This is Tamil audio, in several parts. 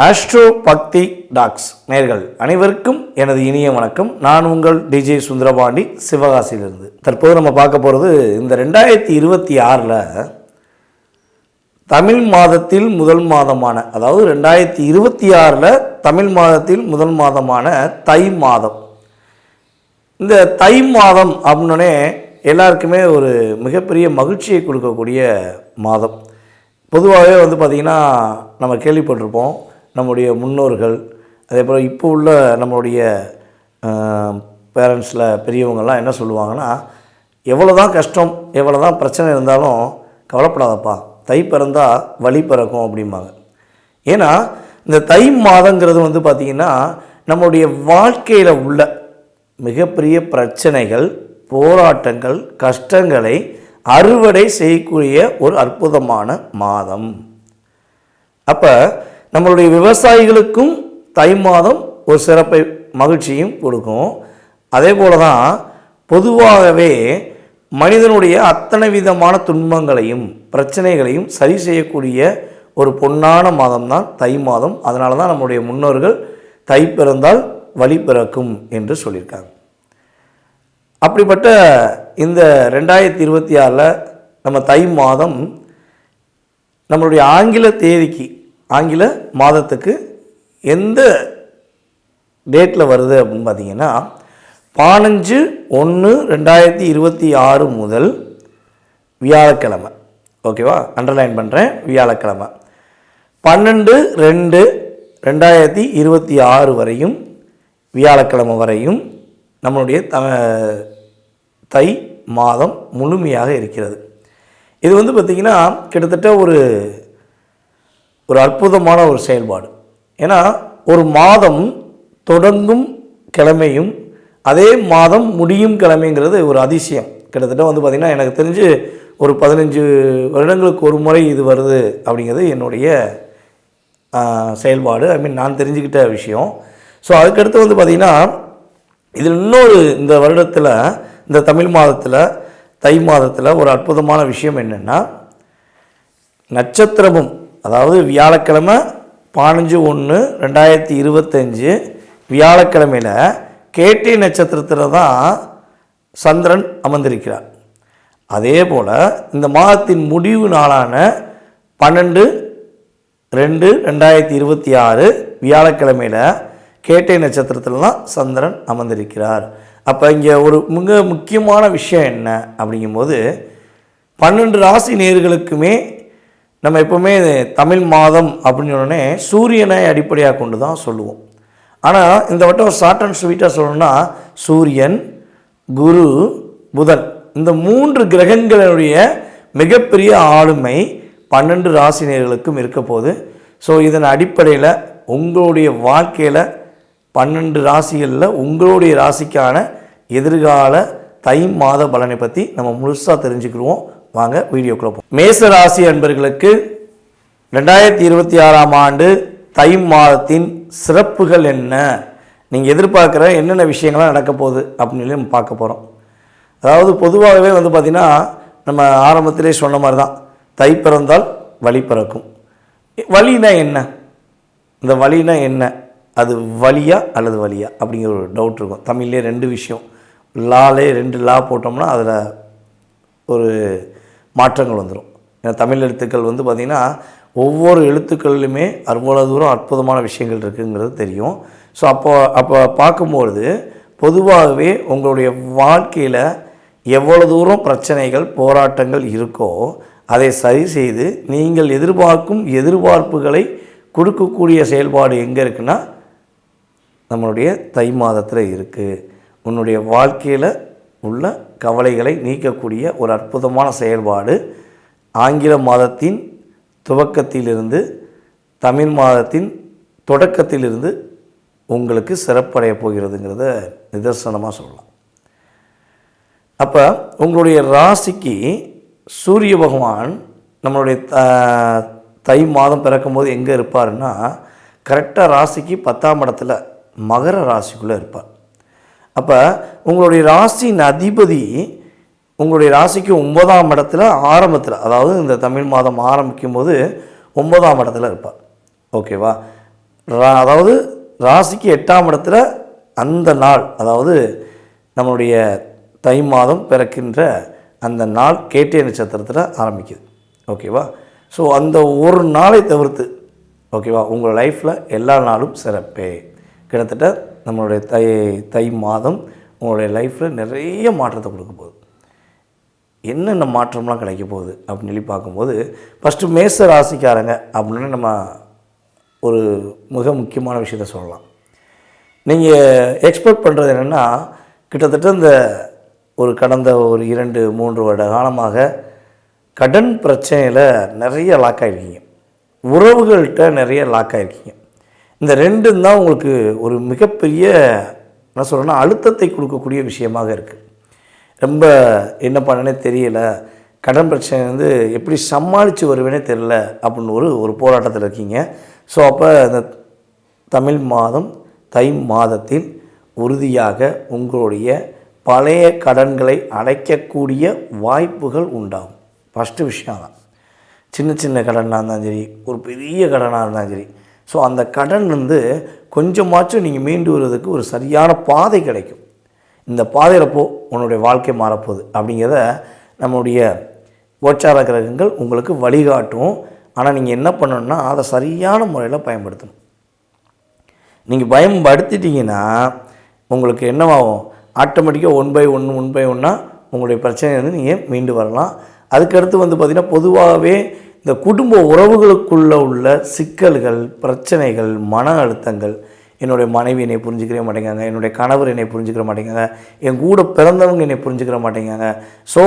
ஆஸ்ட்ரோ பக்தி டாக்ஸ் நேயர்கள் அனைவருக்கும் எனது இனிய வணக்கம். நான் உங்கள் டிஜே சுந்தரபாண்டி, சிவகாசியிலிருந்து. தற்போது நம்ம பார்க்க போகிறது இந்த 2026 தமிழ் மாதத்தில் முதல் மாதமான, அதாவது 2026 தமிழ் மாதத்தில் முதல் மாதமான தை மாதம். இந்த தை மாதம் அப்படின்னே எல்லாருக்குமே ஒரு மிகப்பெரிய மகிழ்ச்சியை கொடுக்கக்கூடிய மாதம். பொதுவாகவே பார்த்திங்கன்னா நம்ம கேள்விப்பட்டிருப்போம், நம்முடைய முன்னோர்கள், அதே போல் இப்போ உள்ள நம்மளுடைய பேரண்ட்ஸில் பெரியவங்கள்லாம் என்ன சொல்லுவாங்கன்னா, எவ்வளோ தான் கஷ்டம், எவ்வளோ தான் பிரச்சனை இருந்தாலும் கவலைப்படாதப்பா, தை பிறந்தால் வழி பிறக்கும் அப்படிம்பாங்க. ஏன்னா இந்த தை மாதங்கிறது பார்த்திங்கன்னா நம்மளுடைய வாழ்க்கையில் உள்ள மிகப்பெரிய பிரச்சனைகள், போராட்டங்கள், கஷ்டங்களை அறுவடை செய்யக்கூடிய ஒரு அற்புதமான மாதம். அப்போ நம்மளுடைய விவசாயிகளுக்கும் தை மாதம் ஒரு சிறப்பை, மகிழ்ச்சியும் கொடுக்கும். அதே போல தான் பொதுவாகவே மனிதனுடைய அத்தனை விதமான துன்பங்களையும் பிரச்சனைகளையும் சரி செய்யக்கூடிய ஒரு பொன்னான மாதம் தான் தை மாதம். அதனால தான் நம்முடைய முன்னோர்கள் தை பிறந்தால் வழி பிறக்கும் என்று சொல்லியிருக்காங்க. அப்படிப்பட்ட இந்த 2026 நம்ம தை மாதம் நம்மளுடைய ஆங்கில தேதிக்கு, ஆங்கில மாதத்துக்கு எந்த டேட்டில் வருது அப்படின்னு பார்த்திங்கன்னா 15/1/2026 முதல் வியாழக்கிழமை. ஓகேவா, அண்டர்லைன் பண்ணுறேன், வியாழக்கிழமை 12/2/2026 வரையும், வியாழக்கிழமை வரையும் நம்மளுடைய தை மாதம் முழுமையாக இருக்கிறது. இது பார்த்திங்கன்னா கிட்டத்தட்ட ஒரு அற்புதமான ஒரு செயல்பாடு. ஏன்னா ஒரு மாதம் தொடங்கும் கிழமையும் அதே மாதம் முடியும் கிழமைங்கிறது ஒரு அதிசயம். கிட்டத்தட்ட பார்த்திங்கன்னா எனக்கு தெரிஞ்சு ஒரு 15 வருடங்களுக்கு ஒரு முறை இது வருது அப்படிங்கிறது என்னுடைய செயல்பாடு. நான் தெரிஞ்சுக்கிட்ட விஷயம். ஸோ அதுக்கடுத்து பார்த்திங்கன்னா இதில் இன்னொரு, இந்த வருடத்தில், இந்த தமிழ் மாதத்தில், தை மாதத்தில் ஒரு அற்புதமான விஷயம் என்னென்னா, நட்சத்திரமும், அதாவது வியாழக்கிழமை 15/1/2025 வியாழக்கிழமையில் கேட்டை நட்சத்திரத்தில் தான் சந்திரன் அமர்ந்திருக்கிறார். அதே போல் இந்த மாதத்தின் முடிவு நாளான 12/2/2026 வியாழக்கிழமையில் கேட்டை நட்சத்திரத்தில் தான் சந்திரன் அமர்ந்திருக்கிறார். அப்போ இங்கே ஒரு மிக முக்கியமான விஷயம் என்ன அப்படிங்கும்போது, 12 ராசி நேயர்களுக்குமே நம்ம எப்போவுமே தமிழ் மாதம் அப்படின்னு உடனே சூரியனை அடிப்படையாக கொண்டு தான் சொல்லுவோம். ஆனால் இந்த வட்டம் ஷார்ட் அண்ட் ஸ்வீட்டாக சொல்லணும்னா சூரியன், குரு, புதன், இந்த 3 கிரகங்களுடைய மிகப்பெரிய ஆளுமை 12 ராசி நேயர்களுக்கும் இருக்க போகுது. ஸோ இதன் அடிப்படையில் உங்களுடைய வாழ்க்கையில் 12 ராசிகளில் உங்களுடைய ராசிக்கான எதிர்கால தை மாத பலனை பற்றி நம்ம முழுசாக தெரிஞ்சுக்கிடுவோம். வாங்க வீடியோக்குள்ள போவோம். மேச ராசி அன்பர்களுக்கு 2026 ஆண்டு தை மாதத்தின் சிறப்புகள் என்ன, நீங்கள் எதிர்பார்க்குற என்னென்ன விஷயங்கள்லாம் நடக்க போகுது அப்படின்னு நம்ம பார்க்க போகிறோம். அதாவது பொதுவாகவே பார்த்திங்கன்னா நம்ம ஆரம்பத்திலே சொன்ன மாதிரி தான், தை பிறந்தால் வழி பிறக்கும். வழினா என்ன, இந்த வழினா என்ன, அது வலியா அல்லது வலியா அப்படிங்கிற ஒரு டவுட் இருக்கும். தமிழ்லேயே 2 விஷயம், லாலே 2 லா போட்டோம்னா அதில் ஒரு மாற்றங்கள் வந்துடும். ஏன்னா தமிழ் எழுத்துக்கள் பார்த்திங்கன்னா ஒவ்வொரு எழுத்துக்களிலுமே அவ்வளோ தூரம் அற்புதமான விஷயங்கள் இருக்குங்கிறது தெரியும். ஸோ அப்போ பார்க்கும்பொழுது பொதுவாகவே உங்களுடைய வாழ்க்கையில் எவ்வளோ தூரம் பிரச்சனைகள், போராட்டங்கள் இருக்கோ அதை சரி செய்து நீங்கள் எதிர்பார்க்கும் எதிர்பார்ப்புகளை கொடுக்கக்கூடிய செயல்பாடு எங்கே இருக்குன்னா நம்மளுடைய தை மாதத்தில் இருக்குது. உன்னுடைய வாழ்க்கையில் உள்ள கவலைகளை நீக்கக்கூடிய ஒரு அற்புதமான செயல்பாடு ஆங்கில மாதத்தின் துவக்கத்திலிருந்து தமிழ் மாதத்தின் தொடக்கத்திலிருந்து உங்களுக்கு சிறப்படைய போகிறதுங்கிறத நிதர்சனமாக சொல்லலாம். அப்போ உங்களுடைய ராசிக்கு சூரிய பகவான் நம்மளுடைய தை மாதம் பிறக்கும்போது எங்கே இருப்பார்னா, கரெக்டாக ராசிக்கு 10ஆம் இடத்துல மகர ராசிக்குள்ளே இருப்பார். அப்போ உங்களுடைய ராசியின் அதிபதி உங்களுடைய ராசிக்கு 9ஆம் இடத்துல ஆரம்பத்தில், அதாவது இந்த தமிழ் மாதம் ஆரம்பிக்கும் போது 9ஆம் இடத்துல இருப்பார். ஓகேவா? அதாவது ராசிக்கு 8ஆம் இடத்துல அந்த நாள், அதாவது நம்மளுடைய தை மாதம் பிறக்கின்ற அந்த நாள் கேட்டை நட்சத்திரத்தில் ஆரம்பிக்குது. ஓகேவா? ஸோ அந்த ஒரு நாளை தவிர்த்து, ஓகேவா, உங்கள் லைஃப்பில் எல்லா நாளும் சிறப்பே. கிட்டத்தட்ட நம்மளுடைய தை மாதம் உங்களுடைய லைஃப்பில் நிறைய மாற்றத்தை கொடுக்க போகுது. என்னென்ன மாற்றம்லாம் கிடைக்க போகுது அப்படின்னு சொல்லி பார்க்கும்போது, ஃபஸ்ட்டு மேச ராசிக்காரங்க அப்படின்னு நம்ம ஒரு மிக முக்கியமான விஷயத்த சொல்லலாம். நீங்கள் எக்ஸ்பெக்ட் பண்ணுறது என்னென்னா, கிட்டத்தட்ட இந்த கடந்த ஒரு 2-3 வருட காலமாக கடன் பிரச்சனையில் நிறைய லாக் ஆகிருக்கீங்க, உறவுகள்கிட்ட நிறைய லாக் ஆகிருக்கீங்க. இந்த ரெண்டும் தான் உங்களுக்கு ஒரு மிகப்பெரிய என்ன சொல்கிறேன்னா அழுத்தத்தை கொடுக்கக்கூடிய விஷயமாக இருக்குது. ரொம்ப என்ன பண்ணனே தெரியல, கடன் பிரச்சனை வந்து எப்படி சமாளித்து வருவேனே தெரியல அப்படின்னு ஒரு போராட்டத்தில் இருக்கீங்க. ஸோ அப்போ இந்த தமிழ் மாதம் தை மாதத்தில் உறுதியாக உங்களுடைய பழைய கடன்களை அடைக்கக்கூடிய வாய்ப்புகள் உண்டாகும். ஃபஸ்ட்டு விஷயம் தான். சின்ன சின்ன கடனாக இருந்தாலும் சரி, ஒரு பெரிய கடனாக இருந்தாலும் சரி, ஸோ அந்த கடன் வந்து கொஞ்சமாச்சும் நீங்கள் மீண்டு வருவதற்கு ஒரு சரியான பாதை கிடைக்கும். இந்த பாதையில் உன்னுடைய வாழ்க்கை மாறப்போகுது அப்படிங்கிறத நம்முடைய கோச்சார கிரகங்கள் உங்களுக்கு வழிகாட்டும். ஆனால் நீங்கள் என்ன பண்ணணும்னா அதை சரியான முறையில் பயன்படுத்தணும். நீங்கள் பயன்படுத்திட்டீங்கன்னா உங்களுக்கு என்னவாகும், ஆட்டோமேட்டிக்காக 1/1 உங்களுடைய பிரச்சனையை வந்து நீங்கள் மீண்டு வரலாம். அதுக்கடுத்து வந்து பார்த்திங்கன்னா பொதுவாகவே இந்த குடும்ப உறவுகளுக்குள்ளே உள்ள சிக்கல்கள், பிரச்சனைகள், மன அழுத்தங்கள், என்னுடைய மனைவி என்னை புரிஞ்சுக்கவே மாட்டேங்காங்க, என்னுடைய கணவர் என்னை புரிஞ்சுக்கிற மாட்டேங்காங்க, என் கூட பிறந்தவங்க என்னை புரிஞ்சுக்கிற மாட்டேங்காங்க. ஸோ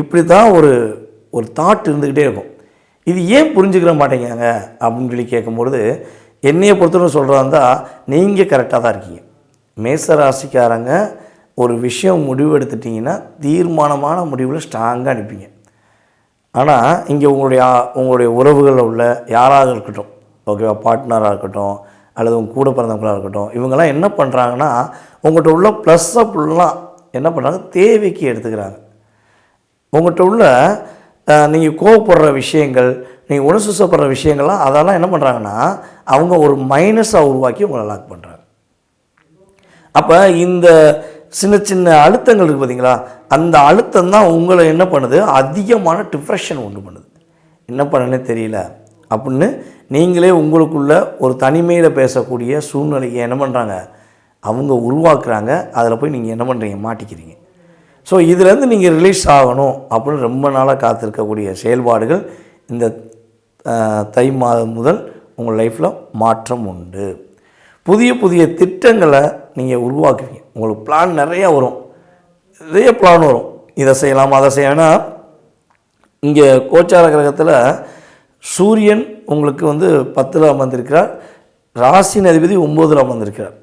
இப்படி தான் ஒரு தாட் இருந்துக்கிட்டே இருக்கும். இது ஏன் புரிஞ்சுக்கிற மாட்டேங்காங்க அப்படின்னு சொல்லி கேட்கும்பொழுது, என்னையை பொறுத்தவரை சொல்கிறாந்தா நீங்கள் கரெக்டாக தான் இருக்கீங்க. மேச ராசிக்காரங்க ஒரு விஷயம் முடிவு எடுத்துட்டிங்கன்னா தீர்மானமான முடிவில் ஸ்ட்ராங்காக அனுப்பிங்க. ஆனால் இங்கே உங்களுடைய உறவுகளில் உள்ள யாராக இருக்கட்டும், ஓகேவா, பார்ட்னராக இருக்கட்டும் அல்லது உங்கள் கூட பிறந்தவங்களாக இருக்கட்டும், இவங்கெல்லாம் என்ன பண்ணுறாங்கன்னா உங்கள்கிட்ட உள்ள ப்ளஸ்ஸை ஃபுல்லாக என்ன பண்ணுறாங்க, தேவைக்கு எடுத்துக்கிறாங்க. உங்கள்கிட்ட உள்ள நீங்கள் கோவப்படுற விஷயங்கள், நீங்கள் உணர்ச்சிப்படுற விஷயங்கள்லாம் அதெல்லாம் என்ன பண்ணுறாங்கன்னா அவங்க ஒரு மைனஸாக உருவாக்கி உங்களை லாக் பண்ணுறாங்க. அப்போ இந்த சின்ன சின்ன அழுத்தங்கள் இருக்குது பார்த்தீங்களா, அந்த அழுத்தம் தான் உங்களை என்ன பண்ணுது, அதிகமான டிப்ரெஷன் உண்டு பண்ணுது. என்ன பண்ணனே தெரியல அப்படின்னு நீங்களே உங்களுக்குள்ள ஒரு தனிமையில் பேசக்கூடிய சூழ்நிலையை என்ன பண்ணுறாங்க அவங்க உருவாக்குறாங்க. அதில் போய் நீங்கள் என்ன பண்ணுறீங்க, மாட்டிக்கிறீங்க. ஸோ இதுலேருந்து நீங்கள் ரிலீஸ் ஆகணும் அப்படின்னு ரொம்ப நாளாக காத்திருக்கக்கூடிய செயல்பாடுகள் இந்த தை மாதம் முதல் உங்கள் லைஃப்பில் மாற்றம் உண்டு. புதிய புதிய திட்டங்களை நீங்கள் உருவாக்குவீங்க. உங்களுக்கு பிளான் நிறையா வரும், நிறைய பிளான் வரும், இதை செய்யலாம் அதை செய்யலாம். இங்கே கோச்சார கிரகத்தில் சூரியன் உங்களுக்கு வந்து 10ல் அமர்ந்திருக்கிறார், ராசியின் அதிபதி 9ல் அமர்ந்திருக்கிறார்.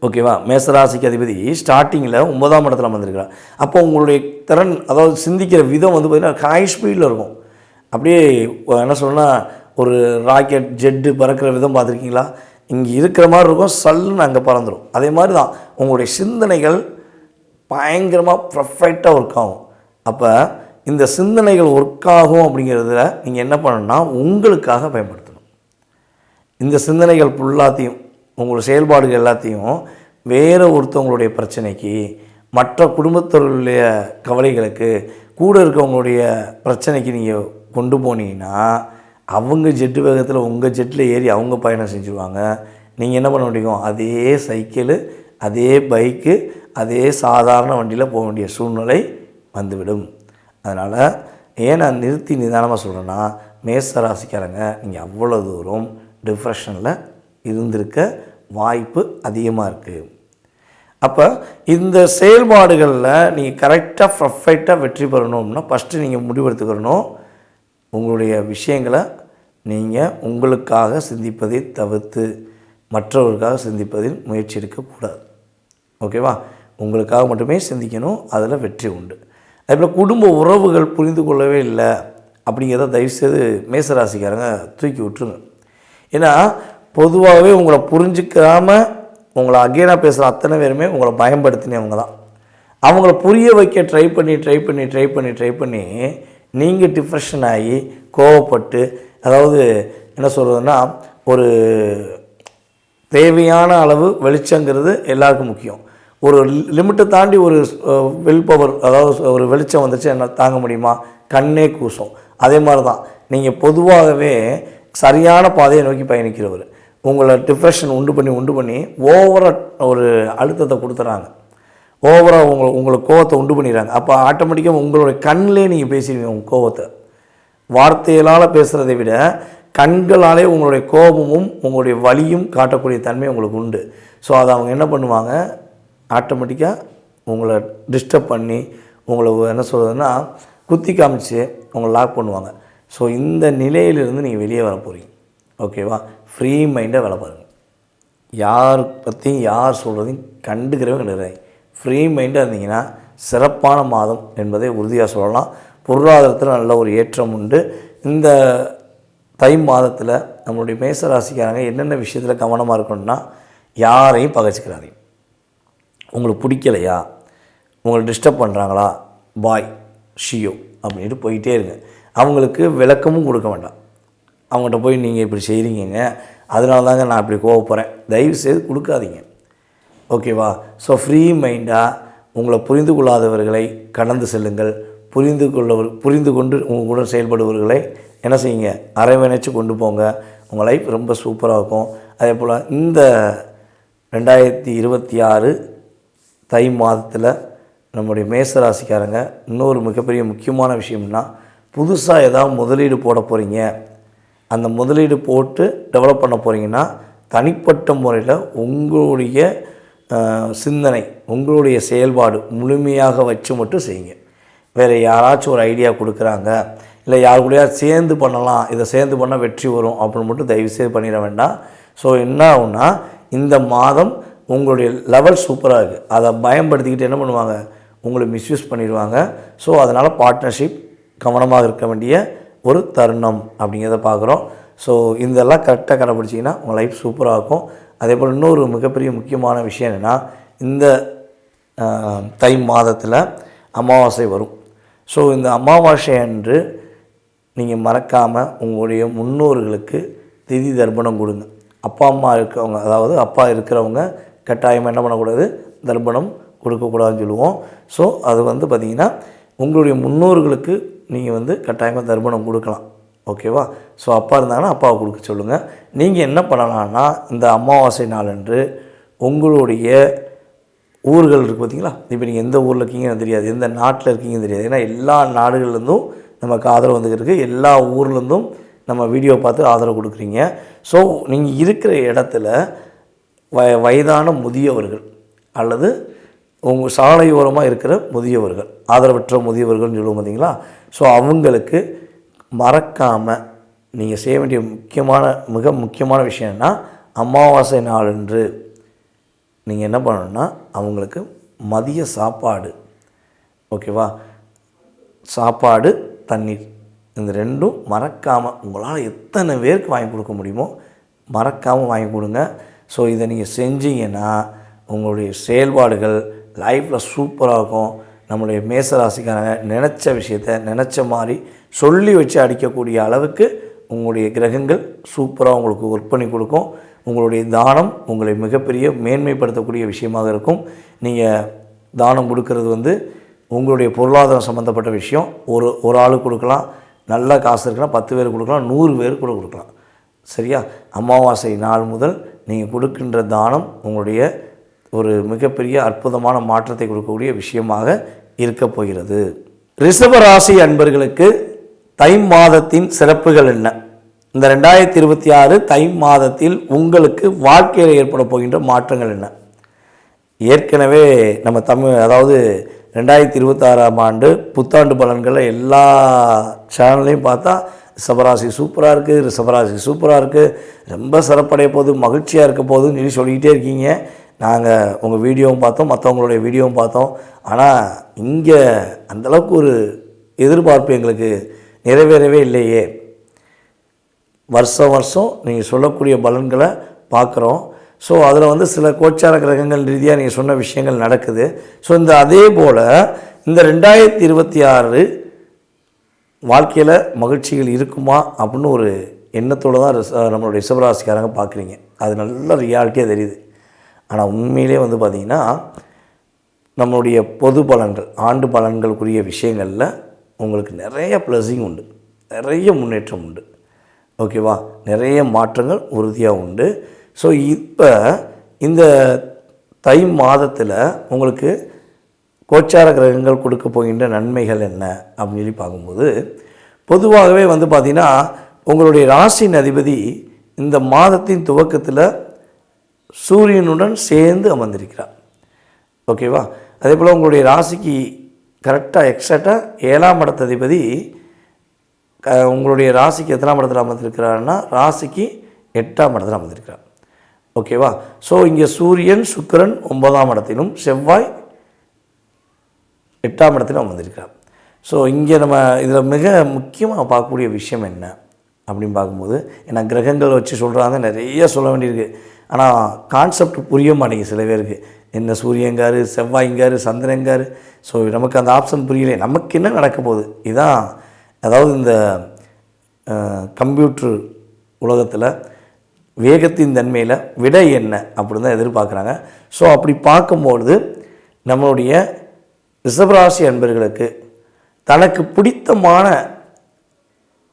ஓகேவா, மேசராசிக்கு அதிபதி ஸ்டார்டிங்கில் 9ஆம் இடத்துல அமர்ந்திருக்கிறார். அப்போ உங்களுடைய திறன், அதாவது சிந்திக்கிற விதம் வந்து பார்த்திங்கன்னா ஹை ஸ்பீடில் இருக்கும். அப்படியே என்ன சொல்லணும்னா ஒரு ராக்கெட் ஜெட்டு பறக்கிற விதம் பார்த்துருக்கீங்களா, இங்கே இருக்கிற மாதிரி இருக்கும், சல்லுன்னு அங்கே பறந்துடும். அதே மாதிரி தான் உங்களுடைய சிந்தனைகள் பயங்கரமாக பர்ஃபெக்டாக ஒர்க் ஆகும். அப்போ இந்த சிந்தனைகள் ஒர்க் ஆகும் அப்படிங்கிறதுல நீங்கள் என்ன பண்ணணும்னா உங்களுக்காக பயன்படுத்தணும். இந்த சிந்தனைகள் ஃபுல்லாத்தையும், உங்களுடைய செயல்பாடுகள் எல்லாத்தையும் வேறு ஒருத்தவங்களுடைய பிரச்சனைக்கு, மற்ற குடும்பத்தவர்களுடைய கவலைகளுக்கு, கூட இருக்கவங்களுடைய பிரச்சனைக்கு நீங்கள் கொண்டு போனீங்கன்னா அவங்க ஜெட்டு வேகத்தில் உங்கள் ஜெட்டில் ஏறி அவங்க பயணம் செஞ்சுருவாங்க. நீங்கள் என்ன பண்ண முடியும், அதே சைக்கிளு, அதே பைக்கு, அதே சாதாரண வண்டியில் போக வேண்டிய சூழ்நிலை வந்துவிடும். அதனால் ஏன் நான் நிறுத்தி நிதானமாக சொல்கிறேன்னா, மேச ராசிக்காரங்க நீங்கள் அவ்வளோ தூரம் டிப்ரெஷனில் இருந்திருக்க வாய்ப்பு அதிகமாக இருக்குது. அப்போ இந்த செயல்பாடுகளில் நீங்கள் கரெக்டாக பர்ஃபெக்டாக வெற்றி பெறணும்னா ஃபஸ்ட்டு நீங்கள் முடிவெடுத்துக்கிறணும், உங்களுடைய விஷயங்களை நீங்கள் உங்களுக்காக சிந்திப்பதை தவிர்த்து மற்றவர்களுக்காக சிந்திப்பதில் முயற்சி எடுக்கக்கூடாது. ஓகேவா, உங்களுக்காக மட்டுமே சிந்திக்கணும், அதில் வெற்றி உண்டு. அதேபோல் குடும்ப உறவுகள் புரிந்து கொள்ளவே இல்லை அப்படிங்கிறத தயவுசெய்து மேசராசிக்காரங்க தூக்கி விட்டுருங்க. ஏன்னா பொதுவாகவே உங்களை புரிஞ்சிக்காமல் உங்களை அகெயினாக பேசுகிற அத்தனை பேருமே உங்களை பயன்படுத்தினவங்க தான். அவங்கள புரிய வைக்க ட்ரை பண்ணி நீங்கள் டிப்ரெஷன் ஆகி கோவப்பட்டு, அதாவது என்ன சொல்கிறதுன்னா ஒரு தேவையான அளவு வெளிச்சங்கிறது எல்லாருக்கும் முக்கியம். ஒரு லிமிட்டை தாண்டி ஒரு வில் பவர், அதாவது ஒரு வெளிச்சம் வந்துச்சு என்ன தாங்க முடியுமா? கண்ணே கூசும். அதே மாதிரி தான் நீங்கள் பொதுவாகவே சரியான பாதையை நோக்கி பயணிக்கிறவர் உங்களை டிப்ரெஷன் உண்டு பண்ணி ஓவராக ஒரு அழுத்தத்தை கொடுத்துறாங்க, ஓவராக உங்களுக்கு கோவத்தை உண்டு பண்ணிடுறாங்க. அப்போ ஆட்டோமேட்டிக்காக உங்களுடைய கண்ணிலே நீங்கள் பேசிடுவீங்க. உங்கள் கோவத்தை வார்த்தைகளால் பேசுகிறதை விட கண்களாலே உங்களுடைய கோபமும் உங்களுடைய வலியும் காட்டக்கூடிய தன்மை உங்களுக்கு உண்டு. ஸோ அதை அவங்க என்ன பண்ணுவாங்க, ஆட்டோமேட்டிக்காக உங்களை டிஸ்டர்ப் பண்ணி உங்களை என்ன சொல்கிறதுன்னா குத்தி காமிச்சு உங்களை லாக் பண்ணுவாங்க. ஸோ இந்த நிலையிலிருந்து நீங்கள் வெளியே வர போகிறீங்க. ஓகேவா? ஃப்ரீ மைண்டாக வேலை பாருங்கள். யார் பற்றியும் யார் சொல்கிறதையும் கண்டுக்கிறவங்க கிடையாது. ஃப்ரீ மைண்டாக இருந்தீங்கன்னா சிறப்பான மாதம் என்பதை உறுதியாக சொல்லலாம். பொருளாதாரத்தில் நல்ல ஒரு ஏற்றம் உண்டு. இந்த தை மாதத்தில் நம்மளுடைய மேசராசிக்காரங்க என்னென்ன விஷயத்தில் கவனமாக இருக்கணும்னா, யாரையும் பகைச்சிக்கிறாங்க. உங்களுக்கு பிடிக்கலையா, உங்களை டிஸ்டர்ப் பண்ணுறாங்களா, பாய் ஷியோ அப்படின்ட்டு போயிட்டே இருங்க. அவங்களுக்கு விளக்கமும் கொடுக்க வேண்டாம். அவங்கள்ட்ட போய் நீங்கள் இப்படி செய்கிறீங்க, அதனால தாங்க நான் இப்படி கோவப்படுறேன், தயவுசெய்து கொடுக்காதீங்க. ஓகேவா? ஸோ ஃப்ரீ மைண்டாக உங்களை புரிந்து கொள்ளாதவர்களை கடந்து செல்லுங்கள். புரிந்து கொண்டு உங்கள் கூட செயல்படுபவர்களை என்ன செய்யுங்க, அரவணைச்சு கொண்டு போங்க. உங்கள் லைஃப் ரொம்ப சூப்பராக இருக்கும். அதே போல் இந்த 2026 தை மாதத்தில் நம்முடைய மேசராசிக்காரங்க இன்னொரு மிகப்பெரிய முக்கியமான விஷயம்னா, புதுசாக ஏதாவது முதலீடு போட போகிறீங்க, அந்த முதலீடு போட்டு டெவலப் பண்ண போகிறீங்கன்னா தனிப்பட்ட முறையில் உங்களுடைய சிந்தனை, உங்களுடைய செயல்பாடு முழுமையாக வச்சு மட்டும் செய்யுங்க. வேறு யாராச்சும் ஒரு ஐடியா கொடுக்குறாங்க, இல்லை யார் கூடயா சேர்ந்து பண்ணலாம், இதை சேர்ந்து பண்ணால் வெற்றி வரும் அப்படின்னு மட்டும் தயவுசெய்து பண்ணிட வேண்டாம். ஸோ என்ன ஆகுன்னா, இந்த மாதம் உங்களுடைய லெவல் சூப்பராக இருக்குது, அதை பயன்படுத்திக்கிட்டு என்ன பண்ணுவாங்க, உங்களை மிஸ்யூஸ் பண்ணிடுவாங்க. ஸோ அதனால் பார்ட்னர்ஷிப் கவனமாக இருக்க வேண்டிய ஒரு தருணம் அப்படிங்கிறத பார்க்குறோம். ஸோ இதெல்லாம் கரெக்டாக கடைப்பிடிச்சிங்கன்னா உங்கள் லைஃப் சூப்பராக இருக்கும். அதே போல் இன்னொரு மிகப்பெரிய முக்கியமான விஷயம் என்னென்னா, இந்த தை மாதத்தில் அமாவாசை வரும். ஸோ இந்த அமாவாசை அன்று நீங்கள் மறக்காமல் உங்களுடைய முன்னோர்களுக்கு திதி தர்ப்பணம் கொடுங்க. அப்பா அம்மா இருக்கிறவங்க, அதாவது அப்பா இருக்கிறவங்க கட்டாயமாக என்ன பண்ணக்கூடாது, தர்ப்பணம் கொடுக்கக்கூடாதுன்னு சொல்லுவோம். ஸோ அது பார்த்திங்கன்னா உங்களுடைய முன்னோர்களுக்கு நீங்கள் கட்டாயமாக தர்ப்பணம் கொடுக்கலாம். ஓகேவா? ஸோ அப்பா இருந்தாங்கன்னா அப்பாவை கொடுக்க சொல்லுங்கள். நீங்கள் என்ன பண்ணலான்னா, இந்த அமாவாசை நாளன்று உங்களுடைய ஊர்கள் இருக்குது பார்த்திங்களா, இப்போ நீங்கள் எந்த ஊரில் இருக்கீங்கன்னு தெரியாது, எந்த நாட்டில் இருக்கீங்கன்னு தெரியாது. ஏன்னா எல்லா நாடுகள்லேருந்தும் நமக்கு ஆதரவு வந்துருக்கு, எல்லா ஊர்லேருந்தும் நம்ம வீடியோ பார்த்து ஆதரவு கொடுக்குறீங்க. ஸோ நீங்கள் இருக்கிற இடத்துல வயதான முதியவர்கள் அல்லது உங்கள் சாலையோரமாக இருக்கிற முதியவர்கள், ஆதரவற்ற முதியவர்கள்னு சொல்லுவோம் பார்த்திங்களா, ஸோ அவங்களுக்கு மறக்காமல் நீங்கள் செய்ய வேண்டிய மிக முக்கியமான விஷயம்னா, அமாவாசை நாளன்று நீங்கள் என்ன பண்ணணுன்னா அவங்களுக்கு மதிய சாப்பாடு, ஓகேவா, சாப்பாடு தண்ணீர், இந்த ரெண்டும் மறக்காமல் உங்களால் எத்தனை பேருக்கு வாங்கி கொடுக்க முடியுமோ மறக்காமல் வாங்கி கொடுங்க. ஸோ இதை நீங்கள் செஞ்சீங்கன்னா உங்களுடைய செயல்பாடுகள் லைஃப்பில் சூப்பராக இருக்கும். நம்முடைய மேசராசிக்காரங்க நினச்ச விஷயத்தை நினச்ச மாதிரி சொல்லி வச்சு அடிக்கக்கூடிய அளவுக்கு உங்களுடைய கிரகங்கள் சூப்பராக உங்களுக்கு ஒர்க் பண்ணி கொடுக்கும். உங்களுடைய தானம் உங்களை மிகப்பெரிய மேன்மைப்படுத்தக்கூடிய விஷயமாக இருக்கும். நீங்கள் தானம் கொடுக்கறது உங்களுடைய பொருளாதாரம் சம்மந்தப்பட்ட விஷயம். ஒரு ஆளுக்கு கொடுக்கலாம், நல்ல காசு இருக்குன்னா 10 பேர் கொடுக்கலாம், 100 பேர் கூட கொடுக்கலாம். சரியா? அமாவாசை நாள் முதல் நீங்கள் கொடுக்கின்ற தானம் உங்களுடைய ஒரு மிகப்பெரிய அற்புதமான மாற்றத்தை கொடுக்கக்கூடிய விஷயமாக இருக்க போகிறது. ரிஷபராசி அன்பர்களுக்கு தை மாதத்தின் சிறப்புகள் என்ன? இந்த 2026 தை மாதத்தில் உங்களுக்கு வாழ்க்கையில் ஏற்பட போகின்ற மாற்றங்கள் என்ன? ஏற்கனவே நம்ம அதாவது 2026ஆம் ஆண்டு புத்தாண்டு பலன்களை எல்லா சேனல்லையும் பார்த்தா ரிஷபராசி சூப்பராக இருக்குது, ரிஷபராசி சூப்பராக இருக்குது, ரொம்ப சிறப்படைய போது, மகிழ்ச்சியாக இருக்க போதுன்னு சொல்லிக்கிட்டே இருக்கீங்க. நாங்கள் உங்கள் வீடியோவும் பார்த்தோம், மற்றவங்களுடைய வீடியோவும் பார்த்தோம். ஆனால் இங்கே அந்தளவுக்கு ஒரு எதிர்பார்ப்பு எங்களுக்கு நிறைவேறவே இல்லையே. வருஷம் நீங்கள் சொல்லக்கூடிய பலன்களை பார்க்குறோம். ஸோ அதில் சில கோச்சார கிரகங்கள் ரீதியாக நீங்கள் சொன்ன விஷயங்கள் நடக்குது. ஸோ அதே போல் இந்த 2026 வாழ்க்கையில் மகிழ்ச்சிகள் இருக்குமா அப்படின்னு ஒரு எண்ணத்தோடு தான் நம்மளுடைய ரிஷபராசிக்காரங்க பார்க்குறீங்க. அது நல்ல ரியாலிட்டியாக தெரியுது. ஆனால் உண்மையிலே வந்து பார்த்திங்கன்னா நம்மளுடைய பொது பலன்கள், ஆண்டு பலன்களுக்குரிய விஷயங்களில் உங்களுக்கு நிறைய ப்ளஸிங் உண்டு, நிறைய முன்னேற்றம் உண்டு. ஓகேவா? நிறைய மாற்றங்கள் உறுதியாக உண்டு. ஸோ இப்போ இந்த தை மாதத்தில் உங்களுக்கு கோச்சார கிரகங்கள் கொடுக்க போகின்ற நன்மைகள் என்ன அப்படின்னு சொல்லி பார்க்கும்போது, பொதுவாகவே வந்து பார்த்திங்கன்னா உங்களுடைய ராசியின் அதிபதி இந்த மாதத்தின் துவக்கத்தில் சூரியனுடன் சேர்ந்து அமர்ந்திருக்கிறார். ஓகேவா? அதே போல் உங்களுடைய ராசிக்கு கரெக்டாக எக்ஸாக்டாக 7ஆம் இடத்த அதிபதி உங்களுடைய ராசிக்கு எத்தனாம் இடத்துல அமர்ந்திருக்கிறாருன்னா ராசிக்கு 8ஆம் இடத்துல அமர்ந்திருக்கிறார். ஓகேவா? ஸோ இங்கே சூரியன் சுக்கிரன் 9ஆம் இடத்திலும் செவ்வாய் 8ஆம் இடத்திலும் அமர்ந்திருக்கிறார். ஸோ இங்கே நம்ம இதில் மிக முக்கியமாக பார்க்கக்கூடிய விஷயம் என்ன அப்படின்னு பார்க்கும்போது, ஏன்னா கிரகங்கள் வச்சு சொல்கிறாங்க, நிறைய சொல்ல வேண்டியிருக்கு. ஆனால் கான்செப்ட் புரிய மாட்டேங்குது சில பேருக்கு. என்ன சூரியங்காரு, செவ்வாய்ங்காரு, சந்திரங்காரு. ஸோ நமக்கு அந்த ஆப்ஷன் புரியலை. நமக்கு என்ன நடக்க போகுது இதுதான். அதாவது இந்த கம்ப்யூட்டர் உலகத்தில் வேகத்தின் தன்மையில் விடை என்ன அப்படின்னு தான் எதிர்பார்க்குறாங்க. ஸோ அப்படி பார்க்கும்பொழுது நம்மளுடைய ரிஷபராசி அன்பர்களுக்கு தனக்கு பிடித்தமான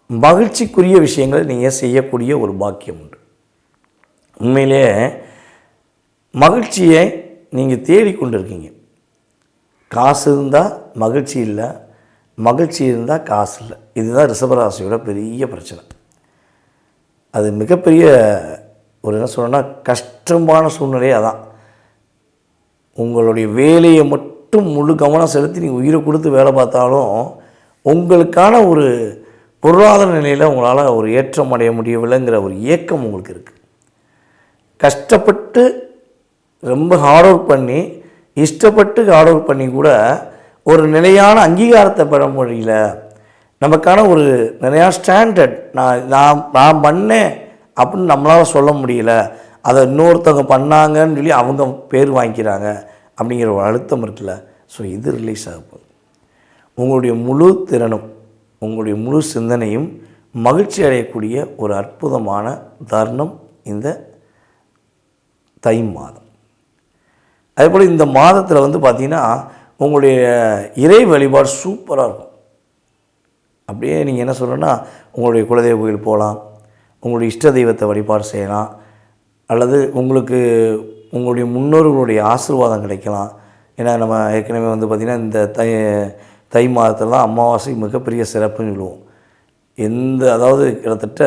மகிழ்ச்சிக்குரிய விஷயங்களை நீங்கள் செய்யக்கூடிய ஒரு பாக்கியம் உண்டு. உண்மையிலே மகிழ்ச்சியை நீங்கள் தேடிக்கொண்டு இருக்கீங்க. காசு இருந்தால் மகிழ்ச்சி இல்லை, மகிழ்ச்சி இருந்தால் காசு இல்லை. இதுதான் ரிஷபராசியோட பெரிய பிரச்சனை. அது மிகப்பெரிய ஒரு என்ன சொல்லணும்னா கஷ்டமான சூழ்நிலையே அதான். உங்களுடைய வேலையை மட்டும் முழு கவனம் செலுத்தி நீங்கள் உயிரை கொடுத்து வேலை பார்த்தாலும் உங்களுக்கான ஒரு பொருளாதார நிலையில் உங்களால் ஒரு ஏற்றம் அடைய முடியவில்லைங்கிற ஒரு ஏக்கம் உங்களுக்கு இருக்குது. கஷ்டப்பட்டு ரொம்ப ஹார்ட் ஒர்க் பண்ணி இஷ்டப்பட்டு ஹார்ட் ஒர்க் பண்ணி கூட ஒரு நிலையான அங்கீகாரத்தை பெற முடியல. நமக்கான ஒரு நிறையா ஸ்டாண்டர்ட் நான் பண்ணேன் அப்படின்னு நம்மளால் சொல்ல முடியல. அதை இன்னொருத்தவங்க பண்ணாங்கன்னு சொல்லி அவங்க பேர் வாங்கிக்கிறாங்க அப்படிங்கிற ஒரு அழுத்தம் இருக்குல்ல. ஸோ இது ரிலீஸ் ஆக போகுது. உங்களுடைய முழு திறனும் உங்களுடைய முழு சிந்தனையும் மகிழ்ச்சி அடையக்கூடிய ஒரு அற்புதமான தருணம் இந்த தை மாதம். அதேபோல் இந்த மாதத்தில் வந்து பார்த்திங்கன்னா உங்களுடைய இறை வழிபாடு சூப்பராக இருக்கும். அப்படியே நீங்கள் என்ன சொல்லணும்னா உங்களுடைய குலதெய்வ கோயில் போகலாம், உங்களுடைய இஷ்ட தெய்வத்தை வழிபாடு செய்யலாம், அல்லது உங்களுக்கு உங்களுடைய முன்னோர்களுடைய ஆசீர்வாதம் கிடைக்கலாம். ஏன்னா நம்ம ஏற்கனவே வந்து பார்த்திங்கன்னா இந்த தை மாதத்திலலாம் அமாவாசை மிகப்பெரிய சிறப்புன்னு சொல்லுவோம். அதாவது கிட்டத்தட்ட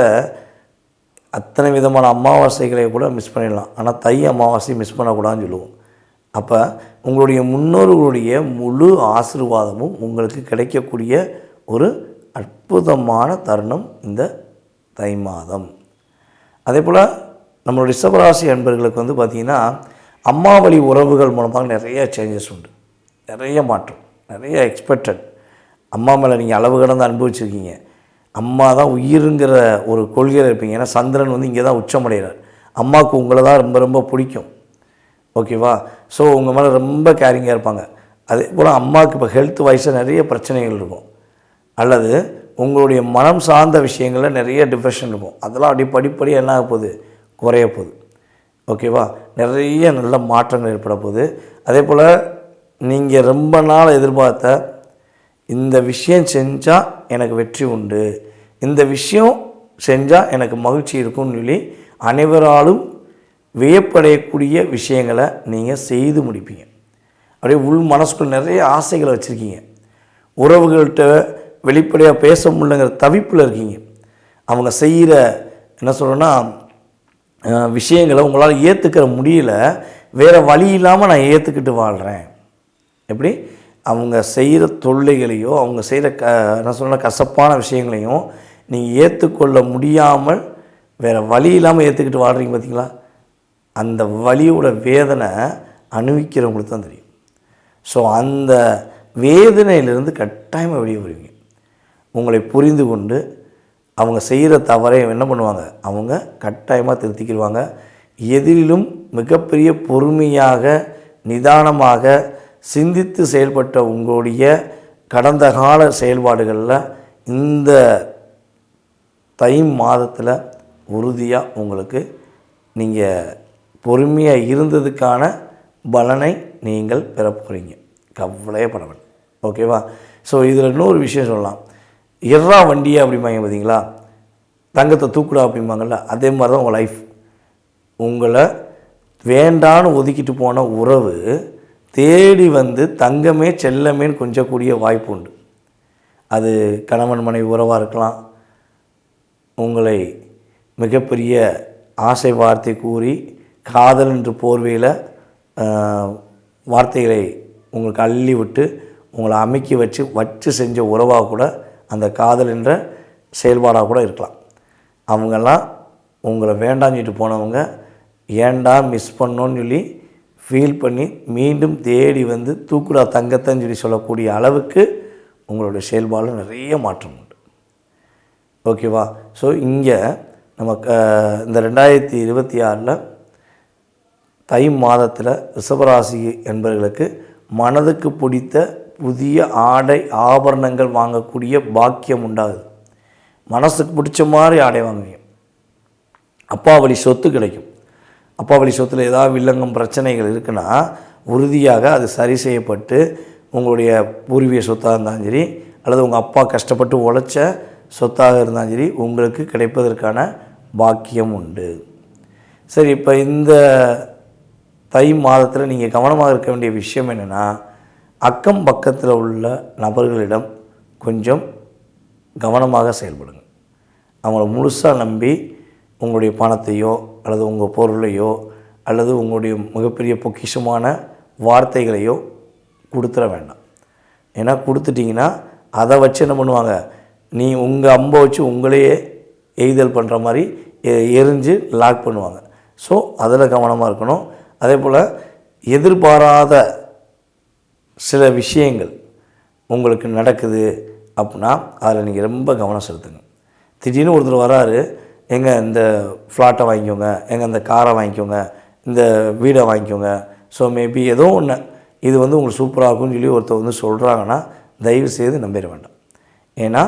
அத்தனை விதமான அமாவாசைகளை கூட மிஸ் பண்ணிடலாம், ஆனால் தை அமாவாசை மிஸ் பண்ணக்கூடாதுன்னு சொல்லுவோம். அப்போ உங்களுடைய முன்னோர்களுடைய முழு ஆசீர்வாதமும் உங்களுக்கு கிடைக்கக்கூடிய ஒரு அற்புதமான தருணம் இந்த தை மாதம். அதே போல் நம்மளுடைய ரிஷபராசி அன்பர்களுக்கு வந்து பார்த்திங்கன்னா அம்மா வழி உறவுகள் மூலமாக நிறைய சேஞ்சஸ் உண்டு, நிறைய மாற்றம், நிறைய எக்ஸ்பெக்டட். அம்மா மேலே நீங்கள் அளவு கடந்து அனுபவிச்சிருக்கீங்க. அம்மா தான் உயிருங்கிற ஒரு கொள்கையில் இருப்பீங்க. ஏன்னா சந்திரன் வந்து இங்கே தான் உச்சமடைகிறார். அம்மாவுக்கு உங்களை தான் ரொம்ப ரொம்ப பிடிக்கும். ஓகேவா? ஸோ உங்கள் மேலே ரொம்ப கேரிங்காக இருப்பாங்க. அதே போல் அம்மாவுக்கு இப்போ ஹெல்த் வைஸாக நிறைய பிரச்சனைகள் இருக்கும், அல்லது உங்களுடைய மனம் சார்ந்த விஷயங்களில் நிறைய டிப்ரெஷன் இருக்கும். அதெல்லாம் அப்படி படிப்படியாக என்ன ஆக போகுது, குறைய போகுது. ஓகேவா? நிறைய நல்ல மாற்றங்கள் ஏற்பட போகுது. அதே போல் நீங்கள் ரொம்ப நாள் எதிர்பார்த்த இந்த விஷயம் செஞ்சால் எனக்கு வெற்றி உண்டு, இந்த விஷயம் செஞ்சால் எனக்கு மகிழ்ச்சி இருக்கும்னு சொல்லி அனைவராலும் வியப்படையக்கூடிய விஷயங்களை நீங்கள் செய்து முடிப்பீங்க. அப்படியே உள் மனசுக்குள் நிறைய ஆசைகளை வச்சுருக்கீங்க. உறவுகள்கிட்ட வெளிப்படையாக பேச முடியலங்கிற தவிப்பில் இருக்கீங்க. அவங்க செய்கிற என்ன சொல்கிறேன்னா விஷயங்களை உங்களால் ஏற்றுக்கிற முடியல, வேறு வழி இல்லாமல் நான் ஏற்றுக்கிட்டு வாழ்கிறேன். எப்படி அவங்க செய்கிற தொல்லைகளையோ அவங்க செய்கிற என்ன சொல்கிற கசப்பான விஷயங்களையும் நீங்கள் ஏற்றுக்கொள்ள முடியாமல் வேறு வழி இல்லாமல் ஏற்றுக்கிட்டு வாழ்கிறீங்க பார்த்தீங்களா? அந்த வலியோட வேதனை அனுபவிக்கிறவங்களுக்கு தான் தெரியும். ஸோ அந்த வேதனையிலிருந்து கட்டாயமாக வெளியே வருவீங்க. உங்களை புரிந்து கொண்டு அவங்க செய்கிற தவறை என்ன பண்ணுவாங்க, அவங்க கட்டாயமாக திருத்திக்கிடுவாங்க. எதிரிலும் மிகப்பெரிய பொறுமையாக நிதானமாக சிந்தித்து செயல்பட்ட உங்களுடைய கடந்த கால செயல்பாடுகளில் இந்த தை மாதத்தில் உறுதியாக உங்களுக்கு நீங்கள் பொறுமையாக இருந்ததுக்கான பலனை நீங்கள் பெற போகிறீங்க. கவலையே பட வேண்டாம். ஓகேவா? ஸோ இதில் இன்னொரு விஷயம் சொல்லலாம். எர்ரா வண்டியை அப்படிம்பாங்க பார்த்தீங்களா, தங்கத்தை தூக்குடா அப்படிம்பாங்கள்ல, அதே மாதிரி தான் உங்கள் லைஃப். உங்களை வேண்டான்னு ஒதுக்கிட்டு போன உறவு தேடி வந்து தங்கமே செல்லமேன்னு கொஞ்சக்கூடிய வாய்ப்பு உண்டு. அது கணவன் மனைவி உறவாக இருக்கலாம். உங்களை மிகப்பெரிய ஆசை வார்த்தை கூறி காதல் என்று போர்வையில் வார்த்தைகளை உங்களுக்கு அள்ளி விட்டு உங்களை அமைக்கி வச்சு செஞ்ச உறவாக கூட அந்த காதல் என்ற செயல்பாடாக கூட இருக்கலாம். அவங்கெல்லாம் உங்களை வேண்டான்னு சொல்லிட்டு போனவங்க ஏண்டா மிஸ் பண்ணோன்னு சொல்லி ஃபீல் பண்ணி மீண்டும் தேடி வந்து தூக்குடா தங்கத்தைன்னு சொல்லக்கூடிய அளவுக்கு உங்களுடைய செயல்பாடு நிறைய மாற்றம் உண்டு. ஓகேவா? ஸோ இங்கே நமக்கு இந்த 2026 தை மாதத்தில் ரிஷபராசி என்பவர்களுக்கு மனதுக்கு பிடித்த புதிய ஆடை ஆபரணங்கள் வாங்கக்கூடிய பாக்கியம் உண்டாகுது. மனசுக்கு பிடிச்ச மாதிரி ஆடை வாங்குவீங்க. அப்பா வழி சொத்து கிடைக்கும். அப்பா வழி சொத்தில் ஏதாவது வில்லங்கம் பிரச்சனைகள் இருக்குன்னா உறுதியாக அது சரி செய்யப்பட்டு உங்களுடைய பூர்வீக சொத்தாக இருந்தாலும் சரி அல்லது உங்கள் அப்பா கஷ்டப்பட்டு உழைச்ச சொத்தாக இருந்தாலும் சரி உங்களுக்கு கிடைப்பதற்கான பாக்கியம் உண்டு. சரி, இப்போ இந்த தை மாதத்தில் நீங்கள் கவனமாக இருக்க வேண்டிய விஷயம் என்னென்னா, அக்கம் பக்கத்தில் உள்ள நபர்களிடம் கொஞ்சம் கவனமாக செயல்படுங்க. அவங்கள முழுசாக நம்பி உங்களுடைய பணத்தையோ அல்லது உங்கள் பொருளையோ அல்லது உங்களுடைய மிகப்பெரிய பொக்கிஷமான வார்த்தைகளையோ கொடுத்துட வேண்டாம். ஏன்னா கொடுத்துட்டிங்கன்னா அதை வச்சு என்ன பண்ணுவாங்க, நீ உங்கள் அம்பை வச்சு உங்களையே எய்தல் பண்ணுற மாதிரி எரிஞ்சு லாக் பண்ணுவாங்க. ஸோ அதில் கவனமாக இருக்கணும். அதே போல் எதிர்பாராத சில விஷயங்கள் உங்களுக்கு நடக்குது அப்படின்னா அதில் நீங்கள் ரொம்ப கவனம் செலுத்துங்க. திடீர்னு ஒருத்தர் வராரு, எங்கே இந்த ஃப்ளாட்டை வாங்கிக்கோங்க, எங்கே இந்த காரை வாங்கிக்கோங்க, இந்த வீடை வாங்கிக்கோங்க. ஸோ மேபி ஏதோ ஒன்று இது வந்து உங்களுக்கு சூப்பராக இருக்கும்னு சொல்லி ஒருத்தர் வந்து சொல்கிறாங்கன்னா தயவு செய்து நம்பிட வேண்டாம். ஏன்னா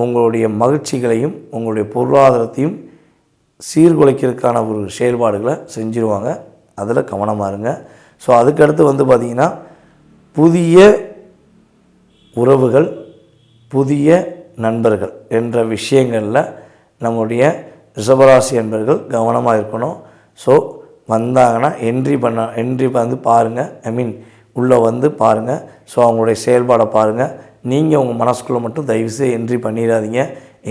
உங்களுடைய மகிழ்ச்சிகளையும் உங்களுடைய பொருளாதாரத்தையும் சீர்குலைக்கிறதுக்கான ஒரு செயல்பாடுகளை செஞ்சுருவாங்க. அதில் கவனமாக இருங்க. ஸோ அதுக்கடுத்து வந்து பார்த்திங்கன்னா புதிய உறவுகள், புதிய நண்பர்கள் என்ற விஷயங்களில் நம்முடைய ரிஷபராசி என்பவர்கள் கவனமாக இருக்கணும். ஸோ வந்தாங்கன்னா என்ட்ரி வந்து பாருங்கள், உள்ளே வந்து பாருங்கள். ஸோ அவங்களுடைய செயல்பாடை பாருங்கள். நீங்கள் உங்கள் மனசுக்குள்ளே மட்டும் தயவுசெய்து என்ட்ரி பண்ணிடாதீங்க.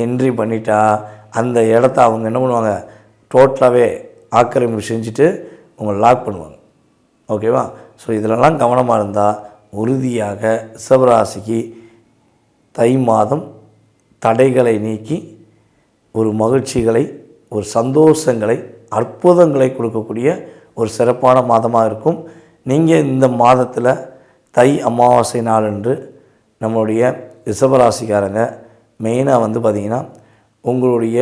என்ட்ரி பண்ணிட்டா அந்த இடத்த அவங்க என்ன பண்ணுவாங்க, டோட்டலாகவே ஆக்கிரமிப்பு செஞ்சுட்டு உங்களை லாக் பண்ணுவாங்க. ஓகேவா? ஸோ இதிலெல்லாம் கவனமாக இருந்தால் உறுதியாக ரிஷபராசிக்கு தை மாதம் தடைகளை நீக்கி ஒரு மகிழ்ச்சிகளை, ஒரு சந்தோஷங்களை, அற்புதங்களை கொடுக்கக்கூடிய ஒரு சிறப்பான மாதமாக இருக்கும். நீங்கள் இந்த மாதத்தில் தை அமாவாசை நாளன்று நம்மளுடைய ரிஷபராசிக்காரங்க மெயினாக வந்து பார்த்திங்கன்னா உங்களுடைய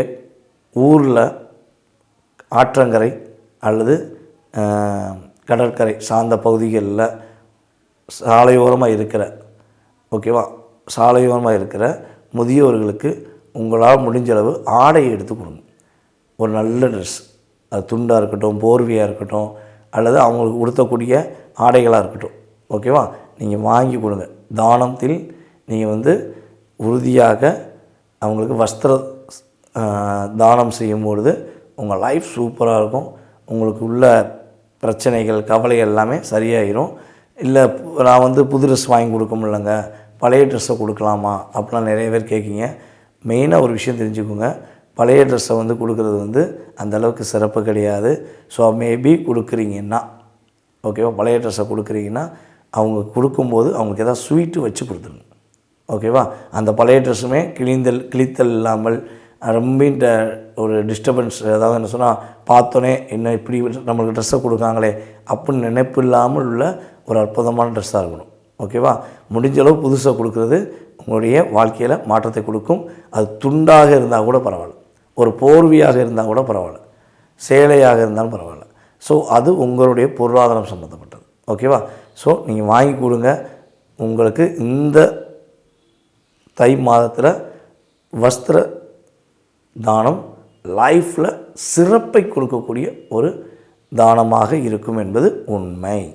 ஊரில் ஆற்றங்கரை அல்லது கடற்கரை சார்ந்த பகுதிகளில் சாலையோரமாக இருக்கிற சாலையோரமாக இருக்கிற முதியோர்களுக்கு உங்களால் முடிஞ்சளவு ஆடையை எடுத்து கொடுங்க. ஒரு நல்ல ட்ரெஸ், அது துண்டாக இருக்கட்டும், போர்வையாக இருக்கட்டும், அல்லது அவங்களுக்கு உடுத்தக்கூடிய ஆடைகளாக இருக்கட்டும். ஓகேவா? நீங்கள் வாங்கி கொடுங்க. தானத்தில் நீங்கள் வந்து உறுதியாக அவங்களுக்கு வஸ்திர தானம் செய்யும்பொழுது உங்கள் லைஃப் சூப்பராக இருக்கும். உங்களுக்கு உள்ள பிரச்சனைகள், கவலைகள் எல்லாமே சரியாயிடும். இல்லை நான் வந்து புது ட்ரெஸ் வாங்கி கொடுக்க முடியலங்க, பழைய ட்ரெஸ்ஸை கொடுக்கலாமா அப்படிலாம் நிறைய பேர் கேட்குங்க. மெயினாக ஒரு விஷயம் தெரிஞ்சுக்கோங்க, பழைய ட்ரெஸ்ஸை வந்து கொடுக்குறது வந்து அந்தளவுக்கு சிறப்பு கிடையாது. ஸோ மேபி கொடுக்குறீங்கன்னா ஓகேவா, பழைய ட்ரெஸ்ஸை கொடுக்குறீங்கன்னா அவங்க கொடுக்கும்போது அவங்களுக்கு எதாவது ஸ்வீட்டு வச்சு கொடுத்துருங்க. ஓகேவா? அந்த பழைய ட்ரெஸ்ஸுமே கிழித்தல் இல்லாமல் ரொம்ப ஒரு டிஸ்டர்பன்ஸ், அதாவது என்ன சொன்னால் பார்த்தோன்னே என்ன இப்படி நம்மளுக்கு ட்ரெஸ்ஸை கொடுக்காங்களே அப்படின்னு நினைப்பு இல்லாமல் உள்ள ஒரு அற்புதமான ட்ரெஸ்ஸாக இருக்கணும். ஓகேவா? முடிஞ்ச அளவு புதுசாக கொடுக்குறது உங்களுடைய வாழ்க்கையில் மாற்றத்தை கொடுக்கும். அது துண்டாக இருந்தால் கூட பரவாயில்ல, ஒரு போர்வையாக இருந்தால் கூட பரவாயில்ல, சேலையாக இருந்தாலும் பரவாயில்ல. ஸோ அது உங்களுடைய பொருளாதாரம் சம்மந்தப்பட்டது. ஓகேவா? ஸோ நீங்கள் வாங்கி கொடுங்க. உங்களுக்கு இந்த தை மாதத்தில் வஸ்திர தானம் லைஃப்பில் சிறப்பை கொடுக்கக்கூடிய ஒரு தானமாக இருக்கும் என்பது உண்மை.